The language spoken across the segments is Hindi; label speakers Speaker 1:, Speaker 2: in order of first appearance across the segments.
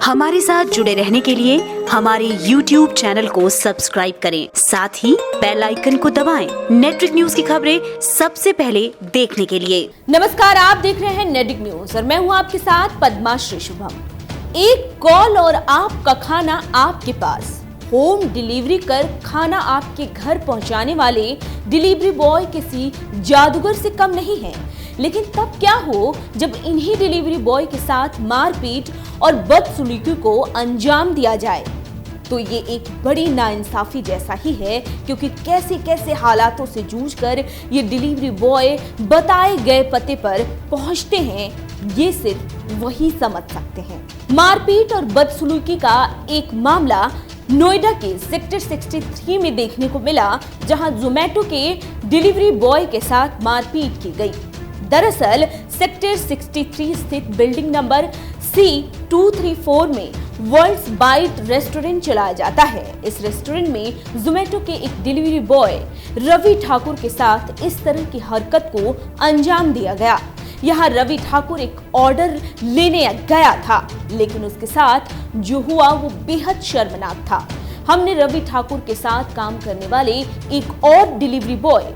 Speaker 1: हमारे साथ जुड़े रहने के लिए हमारे YouTube चैनल को सब्सक्राइब करें, साथ ही बेल आइकन को दबाएं। नेटरिक न्यूज की खबरें सबसे पहले देखने के लिए।
Speaker 2: नमस्कार, आप देख रहे हैं नेटरिक न्यूज और मैं हूं आपके साथ पद्माश्री शुभम। एक कॉल और आपका खाना आपके पास। होम डिलीवरी कर खाना आपके घर पहुंचाने वाले डिलीवरी बॉय किसी जादूगर से कम नहीं है। लेकिन तब क्या हो जब इन्हीं डिलीवरी बॉय के साथ मारपीट और बदसलूकी को अंजाम दिया जाए। तो ये एक बड़ी नाइंसाफी जैसा ही है, क्योंकि कैसे कैसे हालातों से जूझकर ये डिलीवरी बॉय बताए गए पते पर पहुंचते हैं, ये सिर्फ वही समझ सकते हैं। मारपीट और बदसलूकी का एक मामला नोएडा के सेक्टर 63 में देखने को मिला, जहां जोमेटो के डिलीवरी बॉय के साथ मारपीट की गई। दरअसल सेक्टर 63 स्थित बिल्डिंग नंबर C234 में वर्ल्ड्स बाइट रेस्टोरेंट चलाया जाता है। इस रेस्टोरेंट में जोमेटो के एक डिलीवरी बॉय रवि ठाकुर के साथ इस तरह की हरकत को अंजाम दिया गया। यहाँ रवि ठाकुर एक ऑर्डर लेने गया था, लेकिन उसके साथ जो हुआ वो बेहद शर्मनाक था। हमने रवि ठाकुर के साथ काम करने वाले एक और डिलीवरी बॉय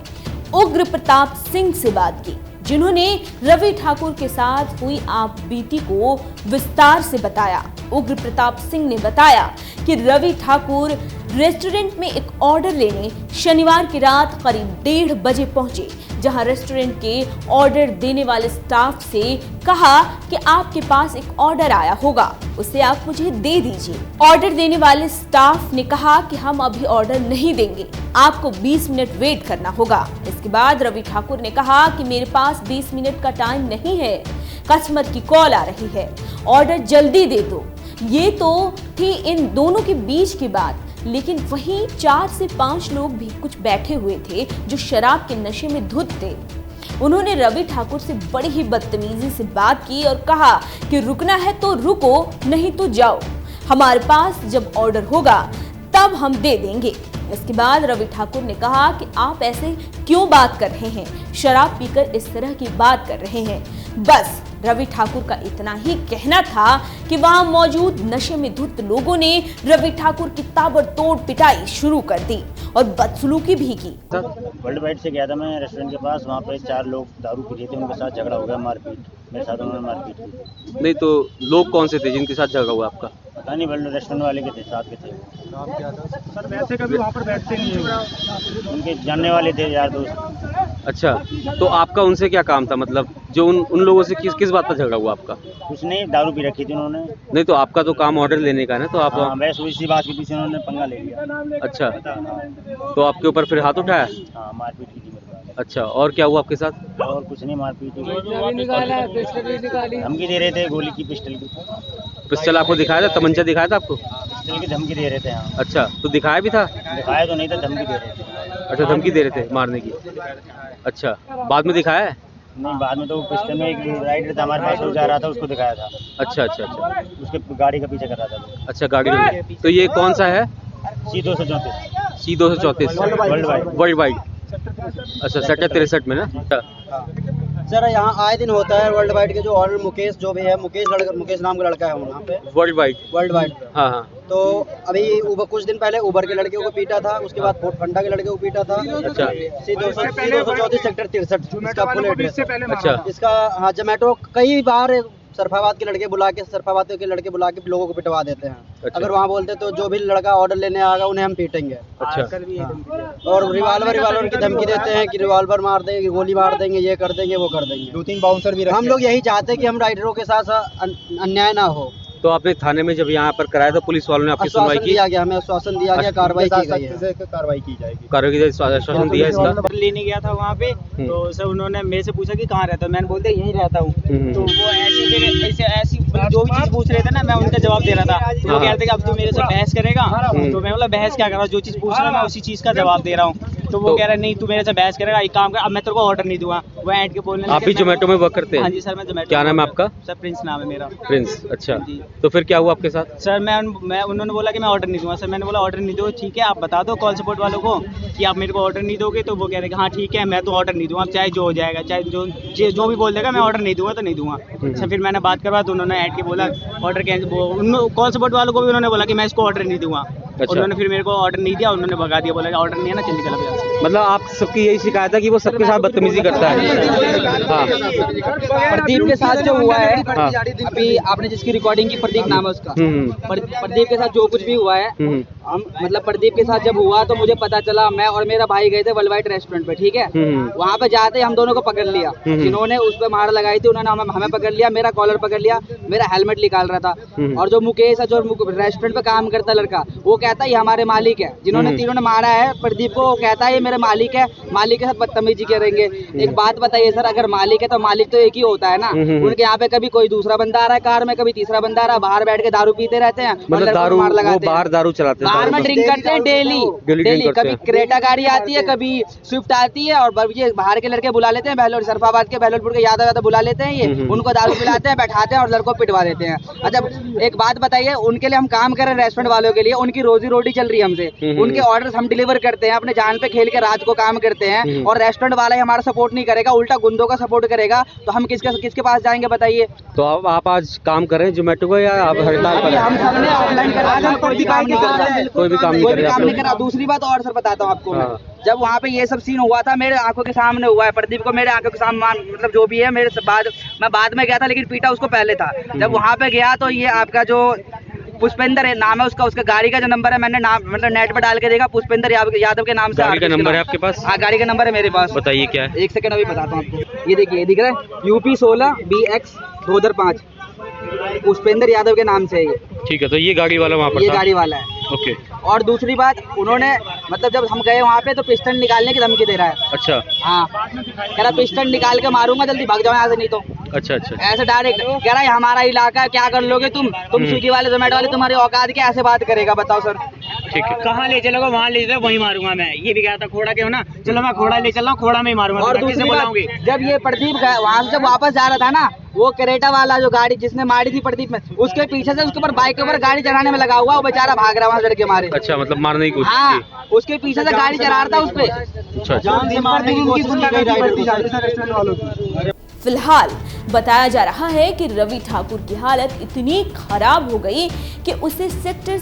Speaker 2: उग्र प्रताप सिंह से बात की, जिन्होंने रवि ठाकुर के साथ हुई आप बीती को विस्तार से बताया। उग्र प्रताप सिंह ने बताया कि रवि ठाकुर रेस्टोरेंट में एक ऑर्डर लेने शनिवार की रात करीब 1:30 बजे पहुंचे, जहां रेस्टोरेंट के ऑर्डर देने वाले स्टाफ से कहा कि आपके पास एक ऑर्डर आया होगा, उसे आप मुझे दे दीजिए। ऑर्डर देने वाले स्टाफ ने कहा कि हम अभी ऑर्डर नहीं देंगे, आपको 20 मिनट वेट करना होगा। इसके बाद रवि ठाकुर ने कहा कि मेरे पास 20 मिनट का टाइम नहीं है, कस्टमर की कॉल आ रही है, ऑर्डर जल्दी दे दो। ये तो थी इन दोनों के बीच की बात, लेकिन वहीं 4 से 5 लोग भी कुछ बैठे हुए थे जो शराब के नशे में धुत थे। उन्होंने रवि ठाकुर से बड़ी ही बदतमीजी से बात की और कहा कि रुकना है तो रुको, नहीं तो जाओ, हमारे पास जब ऑर्डर होगा तब हम दे देंगे। इसके बाद रवि ठाकुर ने कहा कि आप ऐसे क्यों बात कर रहे हैं, शराब पीकर इस तरह की बात कर रहे हैं। बस रवि ठाकुर का इतना ही कहना था कि वहां मौजूद नशे में धुत लोगों ने रवि ठाकुर की ताबड़तोड़ पिटाई शुरू कर दी और बदसलूकी भी की।
Speaker 3: वर्ल्ड वाइड से गया था मैं रेस्टोरेंट के पास, वहाँ पे 4 लोग दारू पी रहे थे, उनके साथ झगड़ा हो गया, मारपीट मेरे साथ उन्होंने मारपीट की।
Speaker 4: नहीं तो लोग कौन से थे जिनके साथ झगड़ा हुआ आपका?
Speaker 3: पता नहीं, वर्ल्ड रेस्टोरेंट वाले के थे, साथ के थे।
Speaker 5: नाम क्या था सर? वैसे कभी वहाँ पर बैठते नहीं है,
Speaker 3: उनके जानने वाले थे, यार दोस्त।
Speaker 4: अच्छा, तो आपका उनसे क्या काम था? मतलब जो उन लोगों से किस बात पर झगड़ा हुआ आपका?
Speaker 3: कुछ नहीं, दारू पी रखी थी उन्होंने।
Speaker 4: नहीं तो आपका तो काम ऑर्डर लेने का है ना, तो आप
Speaker 3: बस उसी बात के पीछे उन्होंने पंगा ले लिया।
Speaker 4: अच्छा, तो आपके ऊपर फिर हाथ उठाया?
Speaker 3: हाँ, मारपीट की थी मेरे साथ।
Speaker 4: अच्छा, और क्या हुआ आपके साथ?
Speaker 3: और कुछ नहीं, मारपीट धमकी दे रहे थे, गोली की, पिस्टल की।
Speaker 4: पिस्टल आपको दिखाया था? तमंचा दिखाया था आपको?
Speaker 3: पिस्टल की धमकी दे रहे थे। हाँ,
Speaker 4: अच्छा, तो दिखाया भी था?
Speaker 3: दिखाया तो नहीं था, धमकी दे रहे थे।
Speaker 4: अच्छा, धमकी दे रहे थे मारने की। अच्छा, बाद में दिखाया है?
Speaker 3: नहीं, बाद में तो पिस्टल में एक राइडर था हमारे पास, वो जा रहा था, उसको दिखाया था।
Speaker 4: अच्छा अच्छा अच्छा,
Speaker 3: उसके गाड़ी का पीछा कर रहा था।
Speaker 4: अच्छा, गाड़ी में। तो ये कौन सा है?
Speaker 3: C234
Speaker 4: C234 world wide. अच्छा, सेक्टर 63 में ना?
Speaker 5: सर यहाँ आए दिन होता है वर्ल्ड वाइड के जो ऑर्डर मुकेश जो भी है, मुकेश नाम का लड़का है वहाँ पे
Speaker 4: वर्ल्ड वाइड। हाँ हाँ।
Speaker 5: तो अभी कुछ दिन पहले उबर के लड़के को पीटा था, उसके बाद फोर्ट फंडा के लड़के को पीटा था।
Speaker 4: अच्छा,
Speaker 5: C234 सेक्टर 63 इसका फुल एड्रेस।
Speaker 4: अच्छा,
Speaker 5: इसका हाँ, जोमेटो कई बार सरफाबाद के लड़के बुला के लोगों को पिटवा देते हैं।
Speaker 4: अच्छा।
Speaker 5: अगर वहाँ बोलते तो जो भी लड़का ऑर्डर लेने आएगा उन्हें हम पीटेंगे।
Speaker 4: अच्छा,
Speaker 5: और रिवाल्वर की धमकी देते हैं कि रिवाल्वर मार देंगे, गोली मार देंगे, ये कर देंगे, वो कर देंगे।
Speaker 3: 2-3 बाउंसर भी।
Speaker 5: हम लोग यही चाहते हैं कि हम राइडरों के साथ अन्याय ना हो।
Speaker 4: तो आपने थाने में जब यहाँ पर कराया तो पुलिस वालों ने आपकी सुनवाई की?
Speaker 5: दिया गया, हमें आश्वासन दिया गया, कार्रवाई की गई है।
Speaker 3: कार्रवाई की जाएगी।
Speaker 4: कार्रवाई की आश्वासन दिया इसका?
Speaker 6: लेने गया था वहाँ पे, तो सर उन्होंने मेरे से पूछा कि कहाँ रहता हूँ, मैंने बोल दिया यहीं रहता हूँ। तो वो ऐसी जो भी चीज़ पूछ रहे थे ना, मैं उनका जवाब दे रहा था। तो वो कहते कि अब तू मेरे से बहस करेगा, तो मैं बोला बहस क्या कर रहा हूँ, जो चीज़ पूछ रहा हूँ मैं उसी चीज़ का जवाब दे रहा हूँ। तो वो कह रहा है नहीं तू मेरे से बहस करेगा, एक काम कर अब मैं तेरे को ऑर्डर नहीं दूंगा। वो ऐंठ के बोलने
Speaker 4: आप भी जोमेटो में वर्क करते हैं?
Speaker 6: हाँ जी सर, मैं जोमेटो।
Speaker 4: क्या नाम है आपका?
Speaker 6: सर प्रिंस नाम है मेरा।
Speaker 4: प्रिंस, अच्छा।
Speaker 6: जी।
Speaker 4: तो फिर क्या हुआ आपके साथ?
Speaker 6: सर मैं उन्होंने बोला कि मैं ऑर्डर नहीं दूंगा। सर मैंने बोला ऑर्डर नहीं दो, ठीक है आप बता दो कॉल सपोर्ट वालों को कि आप मेरे को ऑर्डर नहीं दोगे। तो वो कह रहे कि हाँ ठीक है मैं तो ऑर्डर नहीं दूंगा, अब चाहे जो हो जाएगा, चाहे जो भी बोल देगा, मैं ऑर्डर नहीं दूंगा तो नहीं दूंगा। सर फिर मैंने बात करवा तो उन्होंने ऐड के बोला ऑर्डर कैंसिल, कॉल सपोर्ट वालों को भी उन्होंने बोला कि मैं इसको ऑर्डर नहीं दूंगा।
Speaker 4: अच्छा।
Speaker 6: उन्होंने फिर मेरे को ऑर्डर नहीं दिया, उन्होंने भगा दिया, बोला ऑर्डर नहीं है ना चल निकल यहाँ से।
Speaker 4: मतलब आप सबकी यही शिकायत है कि वो सबके साथ बदतमीजी करता है? हाँ।
Speaker 5: प्रदीप के साथ जो हुआ है,
Speaker 4: हाँ।
Speaker 5: अभी आपने जिसकी रिकॉर्डिंग की, प्रदीप नाम है उसका, प्रदीप के साथ जो कुछ भी हुआ है, हम मतलब प्रदीप के साथ जब हुआ तो मुझे पता चला, मैं और मेरा भाई गए थे वर्ल्ड वाइड रेस्टोरेंट पे, ठीक है। वहाँ पे जाते हम दोनों को पकड़ लिया, जिन्होंने उस पर मार लगाई थी उन्होंने हमें पकड़ लिया, मेरा कॉलर पकड़ लिया, मेरा हेलमेट निकाल रहा था। और जो मुकेश है, जो रेस्टोरेंट पे काम करता है लड़का, वो कहता है ये हमारे मालिक है, जिन्होंने तीनों ने मारा है प्रदीप को, वो कहता है ये मेरे मालिक है, मालिक के साथ बदतमीजी करेंगे। एक बात बताइए सर, अगर मालिक है तो मालिक तो एक ही होता है ना। उनके यहाँ पे कभी कोई दूसरा बंदा आ रहा है कार में, कभी तीसरा बंदा आ रहा है, बाहर बैठ के दारू पीते रहते हैं,
Speaker 4: मतलब दारू, वो बाहर दारू चलाते हैं,
Speaker 5: बाहर में ड्रिंक करते हैं डेली। कभी क्रेटा गाड़ी आती है, कभी स्विफ्ट आती है, और ये बाहर के लड़के बुला लेते हैं, बहलोल सरफाबाद के, बहलोलपुर के यादव बुला लेते हैं, ये उनको दारू पिलाते हैं, बैठाते हैं और लड़कों को पिटवा देते हैं। अच्छा एक बात बताइए, उनके लिए हम काम कर रहे हैं, रेस्टोरेंट वालों के लिए, उनकी रोजी रोटी चल रही है हमसे, उनके ऑर्डर्स हम डिलीवर करते हैं, अपने जान पे खेल के रात को काम करते हैं, और रेस्टोरेंट वाला ही हमारा सपोर्ट नहीं करेगा, उल्टा गुंडों का सपोर्ट करेगा, तो हम किसके पास जाएंगे बताइए।
Speaker 4: तो आप आज काम कर रहे हैं जोमेटो को या आप हड़ताल पर?
Speaker 5: हम सबने ऑफलाइन करा, कोई भी काम नहीं कर रहा,
Speaker 4: कोई भी काम नहीं कर रहा।
Speaker 5: दूसरी बात और सर बताता हूँ आपको, मैं जब वहाँ पे ये सब सीन हुआ था, मेरे आंखों के सामने हुआ है, प्रदीप को मेरे आंखों के सामने, मतलब जो भी है मेरे मैं बाद में गया था, लेकिन पीटा उसको पहले था। जब वहाँ पे गया तो ये आपका जो पुष्पेंद्र है नाम है उसका गाड़ी का जो नंबर है, मैंने नाम मतलब नेट पे डाल के देखा, पुष्पेंद्र यादव के नाम से।
Speaker 4: गाड़ी का नंबर है आपके पास?
Speaker 5: हाँ गाड़ी का नंबर है मेरे पास।
Speaker 4: बताइए क्या है?
Speaker 5: एक सेकंड अभी बताता हूँ आपको। ये देखिए, दिख रहा है UP 16 BX 2005, पुष्पेंद्र यादव के नाम से है ये।
Speaker 4: ठीक है, तो ये गाड़ी वाला वहाँ पर
Speaker 5: ये
Speaker 4: था?
Speaker 5: गाड़ी वाला है।
Speaker 4: ओके।
Speaker 5: और दूसरी बात, उन्होंने मतलब जब हम गए वहाँ पे तो पिस्टन निकालने की धमकी दे रहा है।
Speaker 4: अच्छा।
Speaker 5: हाँ, कह रहा पिस्टन निकाल के मारूंगा, जल्दी भाग जाओ यहाँ से, नहीं तो।
Speaker 4: अच्छा अच्छा।
Speaker 5: ऐसे डायरेक्ट कह रहा है हमारा इलाका है, क्या कर लोगे तुम स्विगी वाले जोमेटो वाले, तुम्हारी औकात क्या, ऐसे बात करेगा, बताओ सर।
Speaker 4: ठीक है।
Speaker 6: कहाँ ले चलोगे, वहाँ ले चलो, वहीं मारूंगा मैं। ये भी कहा था खोड़ा के हो ना, चलो मैं खोड़ा ले चल रहा हूँ, खोड़ा में ही मारूंगा।
Speaker 5: और दूसरी बात, जब ये प्रदीप वहाँ से जब वापस जा रहा था ना, वो क्रेटा वाला जो गाड़ी जिसने मारी थी प्रदीप में, उसके पीछे से उसके ऊपर बाइक के ऊपर गाड़ी चलाने में लगा हुआ, वो बेचारा भाग रहा वहाँ लड़के मारे।
Speaker 4: अच्छा, मतलब मारने की कोशिश?
Speaker 5: हाँ, उसके पीछे से गाड़ी चला रहा था उस पे।
Speaker 4: अच्छा।
Speaker 2: फिलहाल बताया जा रहा है कि रवि ठाकुर की हालत इतनी खराब हो गई कि उसे सेक्टर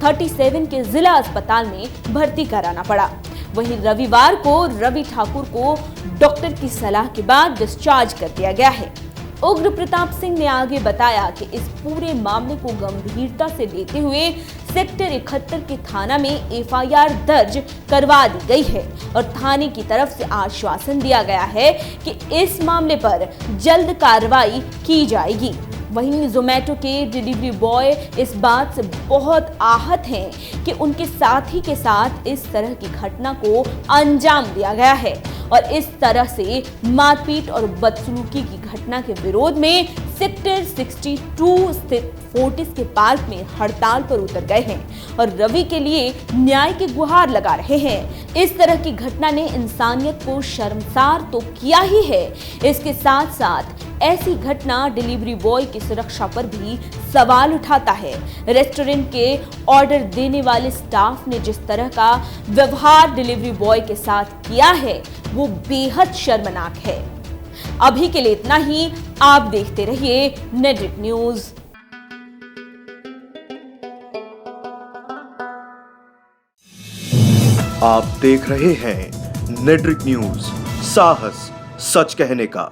Speaker 2: 37 के जिला अस्पताल में भर्ती कराना पड़ा। वहीं रविवार को रवि ठाकुर को डॉक्टर की सलाह के बाद डिस्चार्ज कर दिया गया है। उग्र प्रताप सिंह ने आगे बताया कि इस पूरे मामले को गंभीरता से लेते हुए सेक्टर 71 के थाना में FIR दर्ज करवा दी गई है और थाने की तरफ से आश्वासन दिया गया है कि इस मामले पर जल्द कार्रवाई की जाएगी। वहीं जोमेटो के डिलीवरी बॉय इस बात से बहुत आहत हैं कि उनके साथी के साथ इस तरह की घटना को अंजाम दिया गया है और इस तरह से मारपीट और बदसलूकी की घटना के विरोध में सेक्टर 62 स्थित फोर्टिस के पार्क में हड़ताल पर उतर गए हैं और रवि के लिए न्याय की गुहार लगा रहे हैं। इस तरह की घटना ने इंसानियत को शर्मसार तो किया ही है, इसके साथ साथ ऐसी घटना डिलीवरी बॉय की सुरक्षा पर भी सवाल उठाता है। रेस्टोरेंट के ऑर्डर देने वाले स्टाफ ने जिस तरह का व्यवहार डिलीवरी बॉय के साथ किया है वो बेहद शर्मनाक है। अभी के लिए इतना ही। आप देखते रहिए नेडिट न्यूज।
Speaker 7: आप देख रहे हैं नेडिट न्यूज, साहस सच कहने का।